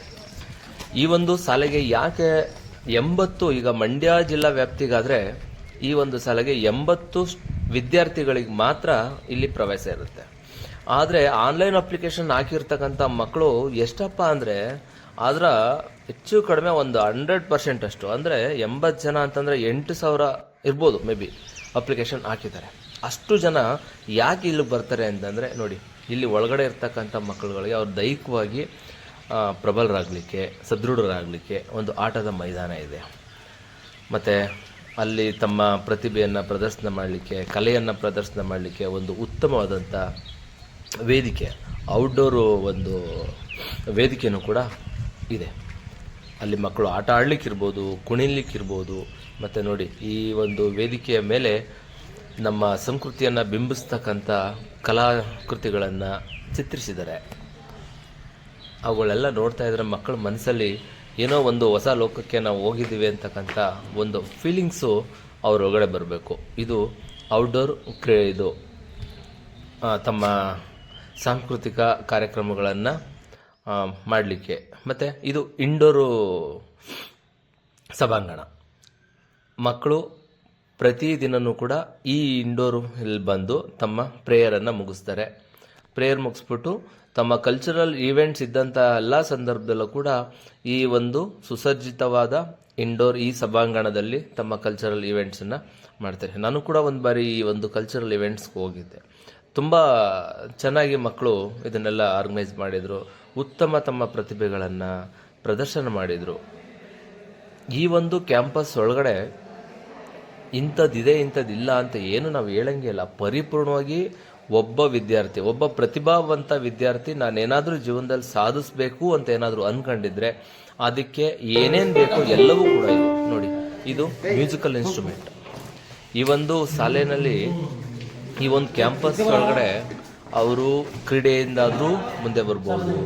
ಈ ಒಂದು ಶಾಲೆಗೆ ಯಾಕೆ 80, ಈಗ ಮಂಡ್ಯ ಜಿಲ್ಲಾ ವ್ಯಾಪ್ತಿಗಾದರೆ ಈ ಒಂದು ಶಾಲೆಗೆ 80 ವಿದ್ಯಾರ್ಥಿಗಳಿಗೆ ಮಾತ್ರ ಇಲ್ಲಿ ಪ್ರವೇಶ ಇರುತ್ತೆ. ಆದರೆ ಆನ್ಲೈನ್ ಅಪ್ಲಿಕೇಶನ್ ಹಾಕಿರ್ತಕ್ಕಂಥ ಮಕ್ಕಳು ಎಷ್ಟಪ್ಪ ಅಂದರೆ ಅದರ ಹೆಚ್ಚು ಕಡಿಮೆ ಒಂದು 100% ಅಷ್ಟು, ಅಂದರೆ 80 ಜನ ಅಂತಂದರೆ 8,000 ಇರ್ಬೋದು ಮೇ ಬಿ ಅಪ್ಲಿಕೇಶನ್ ಹಾಕಿದ್ದಾರೆ. ಅಷ್ಟು ಜನ ಯಾಕೆ ಇಲ್ಲಿ ಬರ್ತಾರೆ ಅಂತಂದರೆ ನೋಡಿ, ಇಲ್ಲಿ ಒಳಗಡೆ ಇರ್ತಕ್ಕಂಥ ಮಕ್ಕಳುಗಳಿಗೆ ಅವ್ರು ದೈಹಿಕವಾಗಿ ಪ್ರಬಲರಾಗಲಿಕ್ಕೆ, ಸದೃಢರಾಗಲಿಕ್ಕೆ ಒಂದು ಆಟದ ಮೈದಾನ ಇದೆ. ಮತ್ತು ಅಲ್ಲಿ ತಮ್ಮ ಪ್ರತಿಭೆಯನ್ನು ಪ್ರದರ್ಶನ ಮಾಡಲಿಕ್ಕೆ, ಕಲೆಯನ್ನು ಪ್ರದರ್ಶನ ಮಾಡಲಿಕ್ಕೆ ಒಂದು ಉತ್ತಮವಾದಂಥ ವೇದಿಕೆ, ಔಟ್ಡೋರು ಒಂದು ವೇದಿಕೆಯೂ ಕೂಡ ಇದೆ. ಅಲ್ಲಿ ಮಕ್ಕಳು ಆಟ ಆಡಲಿಕ್ಕಿರ್ಬೋದು, ಕುಣಿಲಿಕ್ಕಿರ್ಬೋದು. ಮತ್ತು ನೋಡಿ, ಈ ಒಂದು ವೇದಿಕೆಯ ಮೇಲೆ ನಮ್ಮ ಸಂಸ್ಕೃತಿಯನ್ನು ಬಿಂಬಿಸ್ತಕ್ಕಂಥ ಕಲಾಕೃತಿಗಳನ್ನು ಚಿತ್ರಿಸಿದ್ದಾರೆ. ಅವುಗಳೆಲ್ಲ ನೋಡ್ತಾ ಇದ್ರೆ ಮಕ್ಕಳ ಮನಸ್ಸಲ್ಲಿ ಏನೋ ಒಂದು ಹೊಸ ಲೋಕಕ್ಕೆ ನಾವು ಹೋಗಿದ್ದೀವಿ ಅಂತಕ್ಕಂಥ ಒಂದು ಫೀಲಿಂಗ್ಸು ಅವ್ರ ಒಳಗಡೆ ಬರಬೇಕು. ಇದು ಔಟ್ಡೋರ್ ಇದು ತಮ್ಮ ಸಾಂಸ್ಕೃತಿಕ ಕಾರ್ಯಕ್ರಮಗಳನ್ನು ಮಾಡಲಿಕ್ಕೆ. ಮತ್ತು ಇದು ಇಂಡೋರು ಸಭಾಂಗಣ. ಮಕ್ಕಳು ಪ್ರತಿದಿನವೂ ಕೂಡ ಈ ಇಂಡೋರು ಇಲ್ಲಿ ಬಂದು ತಮ್ಮ ಪ್ರೇಯರನ್ನು ಮುಗಿಸ್ತಾರೆ. ಪ್ರೇಯರ್ ಮುಗಿಸ್ಬಿಟ್ಟು ತಮ್ಮ ಕಲ್ಚರಲ್ ಈವೆಂಟ್ಸ್ ಇದ್ದಂಥ ಎಲ್ಲ ಸಂದರ್ಭದಲ್ಲೂ ಕೂಡ ಈ ಒಂದು ಸುಸಜ್ಜಿತವಾದ ಇಂಡೋರ್ ಈ ಸಭಾಂಗಣದಲ್ಲಿ ತಮ್ಮ ಕಲ್ಚರಲ್ ಈವೆಂಟ್ಸನ್ನು ಮಾಡ್ತಾರೆ. ನಾನು ಕೂಡ ಒಂದು ಬಾರಿ ಈ ಒಂದು ಕಲ್ಚರಲ್ ಈವೆಂಟ್ಸ್ಗೆ ಹೋಗಿದ್ದೆ. ತುಂಬ ಚೆನ್ನಾಗಿ ಮಕ್ಕಳು ಇದನ್ನೆಲ್ಲ ಆರ್ಗನೈಸ್ ಮಾಡಿದರು. ಉತ್ತಮ ತಮ್ಮ ಪ್ರತಿಭೆಗಳನ್ನು ಪ್ರದರ್ಶನ ಮಾಡಿದರು. ಈ ಒಂದು ಕ್ಯಾಂಪಸ್ ಒಳಗಡೆ ಇಂಥದ್ದಿದೆ ಇಂಥದ್ದಿಲ್ಲ ಅಂತ ಏನು ನಾವು ಹೇಳಂಗೆ ಇಲ್ಲ. ಪರಿಪೂರ್ಣವಾಗಿ ಒಬ್ಬ ವಿದ್ಯಾರ್ಥಿ, ಒಬ್ಬ ಪ್ರತಿಭಾವಂತ ವಿದ್ಯಾರ್ಥಿ ನಾನೇನಾದರೂ ಜೀವನದಲ್ಲಿ ಸಾಧಿಸಬೇಕು ಅಂತ ಏನಾದರೂ ಅಂದ್ಕೊಂಡಿದ್ರೆ ಅದಕ್ಕೆ ಏನೇನು ಬೇಕೋ ಎಲ್ಲವೂ ಕೂಡ ಇದೆ. ನೋಡಿ, ಇದು ಮ್ಯೂಸಿಕಲ್ ಇನ್ಸ್ಟ್ರೂಮೆಂಟ್. ಈ ಒಂದು ಶಾಲೆಯಲ್ಲಿ, ಈ ಒಂದು ಕ್ಯಾಂಪಸ್ ಒಳಗಡೆ ಅವರು ಕ್ರೀಡೆಯಿಂದಾದರೂ ಮುಂದೆ ಬರ್ಬೋದು,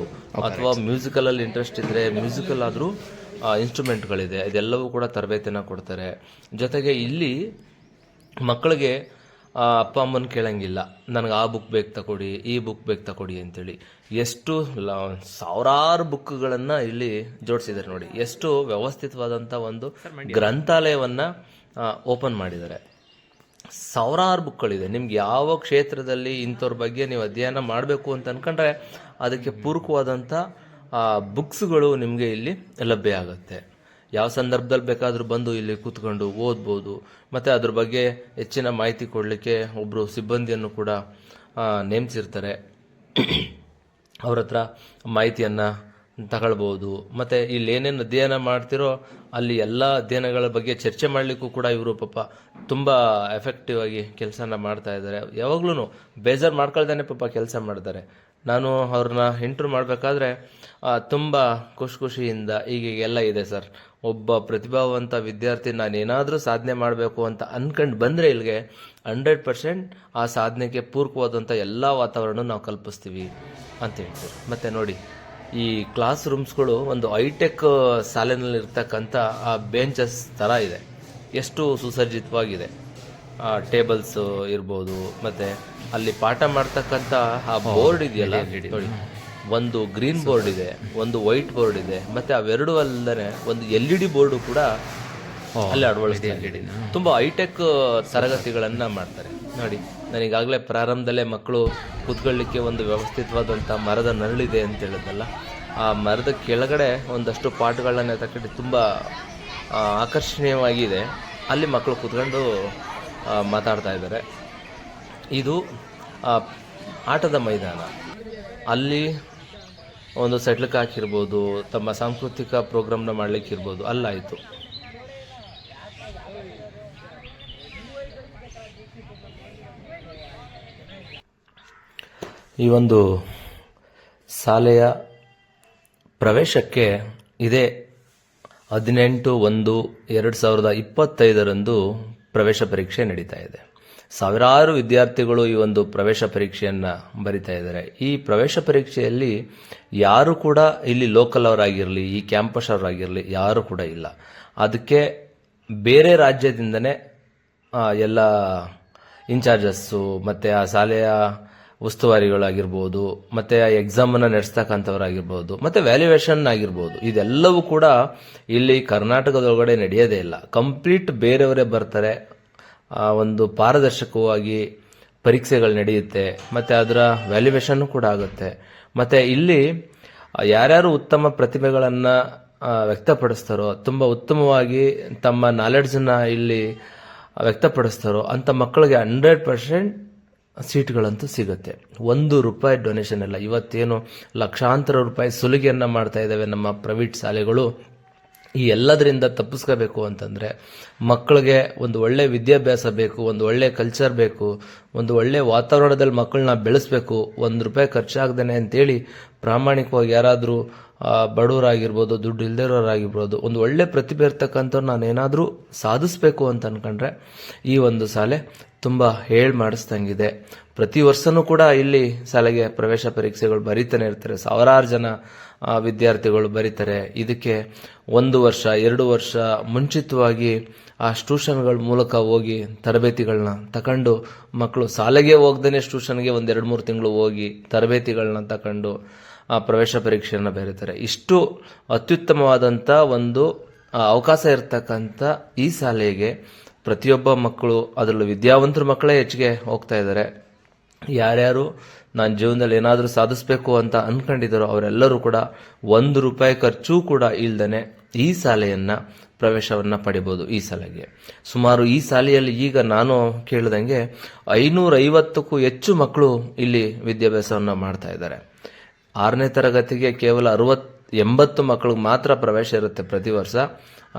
ಅಥವಾ ಮ್ಯೂಸಿಕಲಲ್ಲಿ ಇಂಟ್ರೆಸ್ಟ್ ಇದ್ದರೆ ಮ್ಯೂಸಿಕಲ್ ಆದರೂ ಇನ್ಸ್ಟ್ರೂಮೆಂಟ್ಗಳಿದೆ, ಇದೆಲ್ಲವೂ ಕೂಡ ತರಬೇತಿಯನ್ನು ಕೊಡ್ತಾರೆ. ಜೊತೆಗೆ ಇಲ್ಲಿ ಮಕ್ಕಳಿಗೆ ಅಪ್ಪ ಅಮ್ಮನ ಕೇಳಂಗಿಲ್ಲ, ನನಗೆ ಆ ಬುಕ್ ಬೇಕು ತಗೊಡಿ, ಈ ಬುಕ್ ಬೇಕು ತಗೊಡಿ ಅಂತೇಳಿ. ಎಷ್ಟು ಸಾವಿರಾರು ಬುಕ್ಗಳನ್ನು ಇಲ್ಲಿ ಜೋಡಿಸಿದ್ದಾರೆ ನೋಡಿ. ಎಷ್ಟು ವ್ಯವಸ್ಥಿತವಾದಂಥ ಒಂದು ಗ್ರಂಥಾಲಯವನ್ನು ಓಪನ್ ಮಾಡಿದ್ದಾರೆ. ಸಾವಿರಾರು ಬುಕ್ಗಳಿದೆ. ನಿಮ್ಗೆ ಯಾವ ಕ್ಷೇತ್ರದಲ್ಲಿ ಇಂಥವ್ರ ಬಗ್ಗೆ ನೀವು ಅಧ್ಯಯನ ಮಾಡಬೇಕು ಅಂತ ಅನ್ಕೊಂಡ್ರೆ ಅದಕ್ಕೆ ಪೂರಕವಾದಂಥ ಬುಕ್ಸ್ಗಳು ನಿಮಗೆ ಇಲ್ಲಿ ಲಭ್ಯ ಆಗುತ್ತೆ. ಯಾವ ಸಂದರ್ಭದಲ್ಲಿ ಬೇಕಾದರೂ ಬಂದು ಇಲ್ಲಿ ಕೂತ್ಕೊಂಡು ಓದ್ಬೋದು. ಮತ್ತು ಅದ್ರ ಬಗ್ಗೆ ಹೆಚ್ಚಿನ ಮಾಹಿತಿ ಕೊಡಲಿಕ್ಕೆ ಒಬ್ಬರು ಸಿಬ್ಬಂದಿಯನ್ನು ಕೂಡ ನೇಮಿಸಿರ್ತಾರೆ. ಅವ್ರ ಹತ್ರ ಮಾಹಿತಿಯನ್ನು ತಗೊಳ್ಬೋದು. ಮತ್ತು ಇಲ್ಲಿ ಏನೇನು ಅಧ್ಯಯನ ಮಾಡ್ತಿರೋ ಅಲ್ಲಿ ಎಲ್ಲ ಅಧ್ಯಯನಗಳ ಬಗ್ಗೆ ಚರ್ಚೆ ಮಾಡಲಿಕ್ಕೂ ಕೂಡ ಇವರು ಪಾಪ ತುಂಬ ಎಫೆಕ್ಟಿವ್ ಆಗಿ ಕೆಲಸನ ಮಾಡ್ತಾ ಇದ್ದಾರೆ. ಯಾವಾಗ್ಲೂ ಬೇಜಾರು ಮಾಡ್ಕೊಳ್ತಾನೆ ಪಾಪ ಕೆಲಸ ಮಾಡ್ತಾರೆ. ನಾನು ಅವ್ರನ್ನ ಇಂಟರ್ವ್ಯೂ ಮಾಡಬೇಕಾದ್ರೆ ತುಂಬ ಖುಷಿಯಿಂದ ಹೀಗೆಲ್ಲ ಇದೆ ಸರ್, ಒಬ್ಬ ಪ್ರತಿಭಾವಂತ ವಿದ್ಯಾರ್ಥಿ ನಾನೇನಾದರೂ ಸಾಧನೆ ಮಾಡಬೇಕು ಅಂತ ಅನ್ಕೊಂಡು ಬಂದರೆ ಇಲ್ಲಿಗೆ 100% ಆ ಸಾಧನೆಗೆ ಪೂರಕವಾದಂಥ ಎಲ್ಲ ವಾತಾವರಣ ನಾವು ಕಲ್ಪಿಸ್ತೀವಿ ಅಂತ ಹೇಳ್ತೀವಿ. ಮತ್ತು ನೋಡಿ, ಈ ಕ್ಲಾಸ್ ರೂಮ್ಸ್ಗಳು ಒಂದು ಹೈಟೆಕ್ ಶಾಲೆನಲ್ಲಿ ಇರ್ತಕ್ಕಂಥ ಆ ಬೆಂಚಸ್ ಥರ ಇದೆ. ಎಷ್ಟು ಸುಸಜ್ಜಿತವಾಗಿದೆ. ಟೇಬಲ್ಸ್ ಇರ್ಬೋದು, ಮತ್ತು ಅಲ್ಲಿ ಪಾಠ ಮಾಡ್ತಕ್ಕಂಥ ಆ ಬೋರ್ಡ್ ಇದೆಯಲ್ಲ ನೋಡಿ, ಒಂದು ಗ್ರೀನ್ ಬೋರ್ಡ್ ಇದೆ, ಒಂದು ವೈಟ್ ಬೋರ್ಡ್ ಇದೆ, ಮತ್ತು ಅವೆರಡು ಅಲ್ಲದೆ ಒಂದು LED ಬೋರ್ಡು ಕೂಡ ಅಲ್ಲಿ ಅಳವಡಿಸ್ತಾರೆ. ತುಂಬ ಹೈಟೆಕ್ ತರಗತಿಗಳನ್ನು ಮಾಡ್ತಾರೆ ನೋಡಿ. ನನಗಾಗಲೇ ಪ್ರಾರಂಭದಲ್ಲೇ ಮಕ್ಕಳು ಕೂತ್ಕೊಳ್ಳಿಕ್ಕೆ ಒಂದು ವ್ಯವಸ್ಥಿತವಾದಂಥ ಮರದ ನರಳಿದೆ ಅಂತ ಹೇಳಿದ್ನಲ್ಲ, ಆ ಮರದ ಕೆಳಗಡೆ ಒಂದಷ್ಟು ಪಾಠಗಳನ್ನ ತಕ್ಕಂಡು ತುಂಬ ಆಕರ್ಷಣೀಯವಾಗಿದೆ. ಅಲ್ಲಿ ಮಕ್ಕಳು ಕೂತ್ಕೊಂಡು ಮಾತಾಡ್ತಾ ಇದ್ದಾರೆ. ಇದು ಆಟದ ಮೈದಾನ. ಅಲ್ಲಿ ಒಂದು ಸೆಟ್ಲಕ್ಕೆ ಹಾಕಿರ್ಬೋದು, ತಮ್ಮ ಸಾಂಸ್ಕೃತಿಕ ಪ್ರೋಗ್ರಾಮ್ನ ಮಾಡಲಿಕ್ಕಿರ್ಬೋದು, ಅಲ್ಲಾಯಿತು. ಈ ಒಂದು ಶಾಲೆಯ ಪ್ರವೇಶಕ್ಕೆ ಇದೇ 18/1/2025 ಪ್ರವೇಶ ಪರೀಕ್ಷೆ ನಡೀತಾ ಇದೆ. ಸಾವಿರಾರು ವಿದ್ಯಾರ್ಥಿಗಳು ಈ ಒಂದು ಪ್ರವೇಶ ಪರೀಕ್ಷೆಯನ್ನು ಬರಿತಾ ಇದ್ದಾರೆ. ಈ ಪ್ರವೇಶ ಪರೀಕ್ಷೆಯಲ್ಲಿ ಯಾರು ಕೂಡ ಇಲ್ಲಿ ಲೋಕಲ್ ಅವರಾಗಿರಲಿ, ಈ ಕ್ಯಾಂಪಸ್ ಅವರಾಗಿರಲಿ, ಯಾರು ಕೂಡ ಇಲ್ಲ. ಅದಕ್ಕೆ ಬೇರೆ ರಾಜ್ಯದಿಂದನೇ ಎಲ್ಲ ಇನ್ಚಾರ್ಜಸ್ಸು ಮತ್ತು ಆ ಶಾಲೆಯ ಉಸ್ತುವಾರಿಗಳಾಗಿರ್ಬೋದು, ಮತ್ತು ಆ ಎಕ್ಸಾಮನ್ನು ನಡೆಸ್ತಕ್ಕಂಥವ್ರಾಗಿರ್ಬೋದು, ಮತ್ತು ವ್ಯಾಲ್ಯೂಯೇಷನ್ ಆಗಿರ್ಬೋದು, ಇದೆಲ್ಲವೂ ಕೂಡ ಇಲ್ಲಿ ಕರ್ನಾಟಕದೊಳಗಡೆ ನಡೆಯೋದೇ ಇಲ್ಲ. ಕಂಪ್ಲೀಟ್ ಬೇರೆಯವರೇ ಬರ್ತಾರೆ. ಒಂದು ಪಾರದರ್ಶಕವಾಗಿ ಪರೀಕ್ಷೆಗಳು ನಡೆಯುತ್ತೆ, ಮತ್ತು ಅದರ ವ್ಯಾಲ್ಯೂಯೇಷನ್ ಕೂಡ ಆಗುತ್ತೆ. ಮತ್ತು ಇಲ್ಲಿ ಯಾರ್ಯಾರು ಉತ್ತಮ ಪ್ರತಿಭೆಗಳನ್ನು ವ್ಯಕ್ತಪಡಿಸ್ತಾರೋ, ತುಂಬ ಉತ್ತಮವಾಗಿ ತಮ್ಮ ನಾಲೆಡ್ಜನ್ನು ಇಲ್ಲಿ ವ್ಯಕ್ತಪಡಿಸ್ತಾರೋ ಅಂಥ ಮಕ್ಕಳಿಗೆ 100% ಸೀಟ್ಗಳಂತೂ ಸಿಗುತ್ತೆ. ₹1 ಡೊನೇಷನ್ ಇಲ್ಲ. ಇವತ್ತೇನು ಲಕ್ಷಾಂತರ ರೂಪಾಯಿ ಸುಲಿಗೆಯನ್ನು ಮಾಡ್ತಾ ಇದ್ದಾವೆ ನಮ್ಮ ಪ್ರೈವೇಟ್ ಶಾಲೆಗಳು. ಈ ಎಲ್ಲದರಿಂದ ತಪ್ಪಿಸ್ಕೋಬೇಕು ಅಂತಂದರೆ ಮಕ್ಕಳಿಗೆ ಒಂದು ಒಳ್ಳೆ ವಿದ್ಯಾಭ್ಯಾಸ ಬೇಕು, ಒಂದು ಒಳ್ಳೆ ಕಲ್ಚರ್ ಬೇಕು, ಒಂದು ಒಳ್ಳೆ ವಾತಾವರಣದಲ್ಲಿ ಮಕ್ಕಳನ್ನ ಬೆಳೆಸಬೇಕು. ₹1 ಖರ್ಚಾಗ್ದೇನೆ ಅಂತೇಳಿ ಪ್ರಾಮಾಣಿಕವಾಗಿ ಯಾರಾದರೂ ಬಡವರಾಗಿರ್ಬೋದು, ದುಡ್ಡು ಇಲ್ದಿರೋರಾಗಿರ್ಬೋದು, ಒಂದು ಒಳ್ಳೆ ಪ್ರತಿಭೆ ಇರ್ತಕ್ಕಂಥವ್ರು ನಾನೇನಾದರೂ ಸಾಧಿಸಬೇಕು ಅಂತ ಅನ್ಕೊಂಡ್ರೆ ಈ ಒಂದು ಶಾಲೆ ತುಂಬ ಮಾಡಿಸ್ದಂಗಿದೆ. ಪ್ರತಿ ವರ್ಷನೂ ಕೂಡ ಇಲ್ಲಿ ಶಾಲೆಗೆ ಪ್ರವೇಶ ಪರೀಕ್ಷೆಗಳು ಬರೀತಾನೆ ಇರ್ತಾರೆ. ಸಾವಿರಾರು ಜನ ವಿದ್ಯಾರ್ಥಿಗಳು ಬರೀತಾರೆ. ಇದಕ್ಕೆ 1 ವರ್ಷ 2 ವರ್ಷ ಮುಂಚಿತವಾಗಿ ಆ ಟ್ಯೂಷನ್ಗಳ ಮೂಲಕ ಹೋಗಿ ತರಬೇತಿಗಳನ್ನ ತಗೊಂಡು ಮಕ್ಕಳು ಶಾಲೆಗೆ ಹೋಗ್ದೇ ಟ್ಯೂಷನ್ಗೆ 1-2-3 ತಿಂಗಳು ಹೋಗಿ ತರಬೇತಿಗಳನ್ನ ತಗೊಂಡು ಆ ಪ್ರವೇಶ ಪರೀಕ್ಷೆಯನ್ನು ಬರೀತಾರೆ. ಇಷ್ಟು ಅತ್ಯುತ್ತಮವಾದಂಥ ಒಂದು ಅವಕಾಶ ಇರತಕ್ಕಂಥ ಈ ಶಾಲೆಗೆ ಪ್ರತಿಯೊಬ್ಬ ಮಕ್ಕಳು, ಅದರಲ್ಲೂ ವಿದ್ಯಾವಂತರ ಮಕ್ಕಳೇ ಹೆಚ್ಚಿಗೆ ಹೋಗ್ತಾ ಇದ್ದಾರೆ. ಯಾರ್ಯಾರು ನಾನು ಜೀವನದಲ್ಲಿ ಏನಾದರೂ ಸಾಧಿಸಬೇಕು ಅಂತ ಅನ್ಕೊಂಡಿದ್ದಾರೋ ಅವರೆಲ್ಲರೂ ಕೂಡ ₹1 ಖರ್ಚು ಕೂಡ ಇಲ್ದೇ ಈ ಶಾಲೆಯನ್ನು ಪ್ರವೇಶವನ್ನು ಪಡಿಬೋದು. ಈ ಶಾಲೆಗೆ ಸುಮಾರು ಈ ಶಾಲೆಯಲ್ಲಿ ಈಗ ನಾನು ಕೇಳಿದಂಗೆ 550ಕ್ಕೂ ಹೆಚ್ಚು ಮಕ್ಕಳು ಇಲ್ಲಿ ವಿದ್ಯಾಭ್ಯಾಸವನ್ನು ಮಾಡ್ತಾ ಇದ್ದಾರೆ. 6ನೇ ತರಗತಿಗೆ ಕೇವಲ 60-80 ಮಕ್ಕಳಿಗೆ ಮಾತ್ರ ಪ್ರವೇಶ ಇರುತ್ತೆ ಪ್ರತಿ ವರ್ಷ.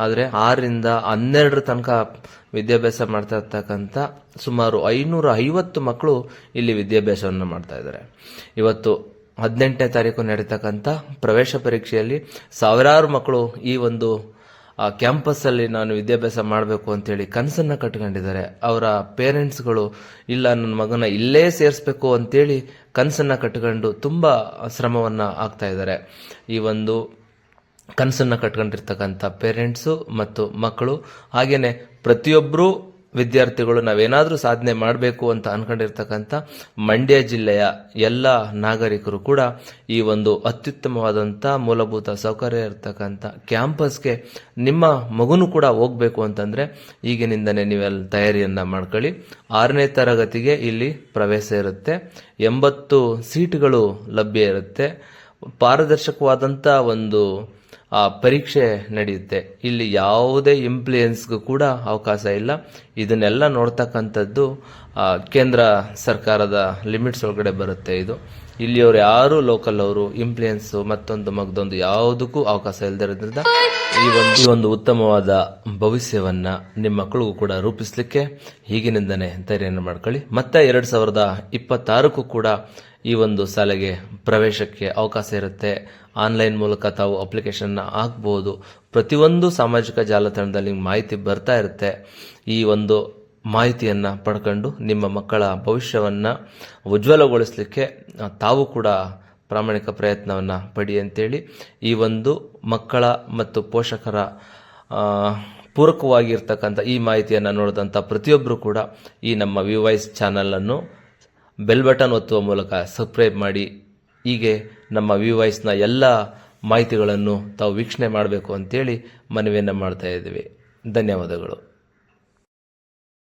ಆದರೆ 6ರಿಂದ 12 ತನಕ ವಿದ್ಯಾಭ್ಯಾಸ ಮಾಡ್ತಾ ಇರ್ತಕ್ಕಂಥ ಸುಮಾರು 550 ಮಕ್ಕಳು ಇಲ್ಲಿ ವಿದ್ಯಾಭ್ಯಾಸವನ್ನು ಮಾಡ್ತಾ ಇದ್ದಾರೆ. ಇವತ್ತು 18ನೇ ತಾರೀಕು ನಡೀತಕ್ಕಂಥ ಪ್ರವೇಶ ಪರೀಕ್ಷೆಯಲ್ಲಿ ಸಾವಿರಾರು ಮಕ್ಕಳು ಈ ಒಂದು ಕ್ಯಾಂಪಸ್ಸಲ್ಲಿ ನಾನು ವಿದ್ಯಾಭ್ಯಾಸ ಮಾಡಬೇಕು ಅಂತೇಳಿ ಕನಸನ್ನು ಕಟ್ಕೊಂಡಿದ್ದಾರೆ. ಅವರ ಪೇರೆಂಟ್ಸ್ಗಳು ಇಲ್ಲ ನನ್ನ ಮಗನ ಇಲ್ಲೇ ಸೇರಿಸ್ಬೇಕು ಅಂತೇಳಿ ಕನಸನ್ನು ಕಟ್ಕೊಂಡು ತುಂಬ ಶ್ರಮವನ್ನು ಆಗ್ತಾ ಇದ್ದಾರೆ. ಈ ಒಂದು ಕನಸನ್ನು ಕಟ್ಕೊಂಡಿರ್ತಕ್ಕಂಥ ಪೇರೆಂಟ್ಸು ಮತ್ತು ಮಕ್ಕಳು, ಹಾಗೆಯೇ ಪ್ರತಿಯೊಬ್ಬರೂ ವಿದ್ಯಾರ್ಥಿಗಳು ನಾವೇನಾದರೂ ಸಾಧನೆ ಮಾಡಬೇಕು ಅಂತ ಅನ್ಕೊಂಡಿರ್ತಕ್ಕಂಥ ಮಂಡ್ಯ ಜಿಲ್ಲೆಯ ಎಲ್ಲ ನಾಗರಿಕರು ಕೂಡ ಈ ಒಂದು ಅತ್ಯುತ್ತಮವಾದಂಥ ಮೂಲಭೂತ ಸೌಕರ್ಯ ಇರತಕ್ಕಂಥ ಕ್ಯಾಂಪಸ್ಗೆ ನಿಮ್ಮ ಮಗುನು ಕೂಡ ಹೋಗಬೇಕು ಅಂತಂದರೆ ಈಗಿನಿಂದನೇ ನೀವೆಲ್ಲ ತಯಾರಿಯನ್ನು ಮಾಡ್ಕೊಳ್ಳಿ. 6ನೇ ತರಗತಿಗೆ ಇಲ್ಲಿ ಪ್ರವೇಶ ಇರುತ್ತೆ, 80 ಸೀಟುಗಳು ಲಭ್ಯ ಇರುತ್ತೆ, ಪಾರದರ್ಶಕವಾದಂಥ ಒಂದು ಪರೀಕ್ಷೆ ನಡೆಯುತ್ತೆ. ಇಲ್ಲಿ ಯಾವುದೇ ಇಂಪ್ಲೂಯೆನ್ಸ್ಗೂ ಕೂಡ ಅವಕಾಶ ಇಲ್ಲ. ಇದನ್ನೆಲ್ಲ ನೋಡ್ತಕ್ಕಂಥದ್ದು ಕೇಂದ್ರ ಸರ್ಕಾರದ ಲಿಮಿಟ್ಸ್ ಒಳಗಡೆ ಬರುತ್ತೆ. ಇದು ಇಲ್ಲಿಯವರು ಯಾರು ಲೋಕಲ್ ಅವರು ಇಂಪ್ಲೂಯೆನ್ಸು ಮತ್ತೊಂದು ಮಗದೊಂದು ಯಾವುದಕ್ಕೂ ಅವಕಾಶ ಇಲ್ಲದಿರೋದ್ರಿಂದ ಈ ಒಂದು ಉತ್ತಮವಾದ ಭವಿಷ್ಯವನ್ನ ನಿಮ್ಮ ಮಕ್ಕಳಿಗೂ ಕೂಡ ರೂಪಿಸಲಿಕ್ಕೆ ಈಗಿನಿಂದನೇ ತಯಾರಿಯನ್ನು ಮಾಡ್ಕೊಳ್ಳಿ. ಮತ್ತೆ 2026ಕ್ಕೂ ಕೂಡ ಈ ಒಂದು ಶಾಲೆಗೆ ಪ್ರವೇಶಕ್ಕೆ ಅವಕಾಶ ಇರುತ್ತೆ. ಆನ್ಲೈನ್ ಮೂಲಕ ತಾವು ಅಪ್ಲಿಕೇಶನ್ನ ಹಾಕ್ಬೋದು. ಪ್ರತಿಯೊಂದು ಸಾಮಾಜಿಕ ಜಾಲತಾಣದಲ್ಲಿ ಮಾಹಿತಿ ಬರ್ತಾ ಇರುತ್ತೆ. ಈ ಒಂದು ಮಾಹಿತಿಯನ್ನು ಪಡ್ಕೊಂಡು ನಿಮ್ಮ ಮಕ್ಕಳ ಭವಿಷ್ಯವನ್ನು ಉಜ್ವಲಗೊಳಿಸಲಿಕ್ಕೆ ತಾವು ಕೂಡ ಪ್ರಾಮಾಣಿಕ ಪ್ರಯತ್ನವನ್ನು ಪಡಿ ಅಂತೇಳಿ ಈ ಒಂದು ಮಕ್ಕಳ ಮತ್ತು ಪೋಷಕರ ಪೂರಕವಾಗಿರ್ತಕ್ಕಂಥ ಈ ಮಾಹಿತಿಯನ್ನು ನೋಡಿದಂಥ ಪ್ರತಿಯೊಬ್ಬರು ಕೂಡ ಈ ನಮ್ಮ ವಿವಾಯ್ಸ್ ಚಾನಲನ್ನು ಬೆಲ್ ಬಟನ್ ಒತ್ತುವ ಮೂಲಕ ಸಬ್ಸ್ಕ್ರೈಬ್ ಮಾಡಿ. ಹೀಗೆ ನಮ್ಮ ವಿವಾಯ್ಸ್ನ ಎಲ್ಲ ಮಾಹಿತಿಗಳನ್ನು ತಾವು ವೀಕ್ಷಣೆ ಮಾಡಬೇಕು ಅಂತೇಳಿ ಮನವಿಯನ್ನು ಮಾಡ್ತಾ ಇದ್ದೀವಿ. ಧನ್ಯವಾದಗಳು.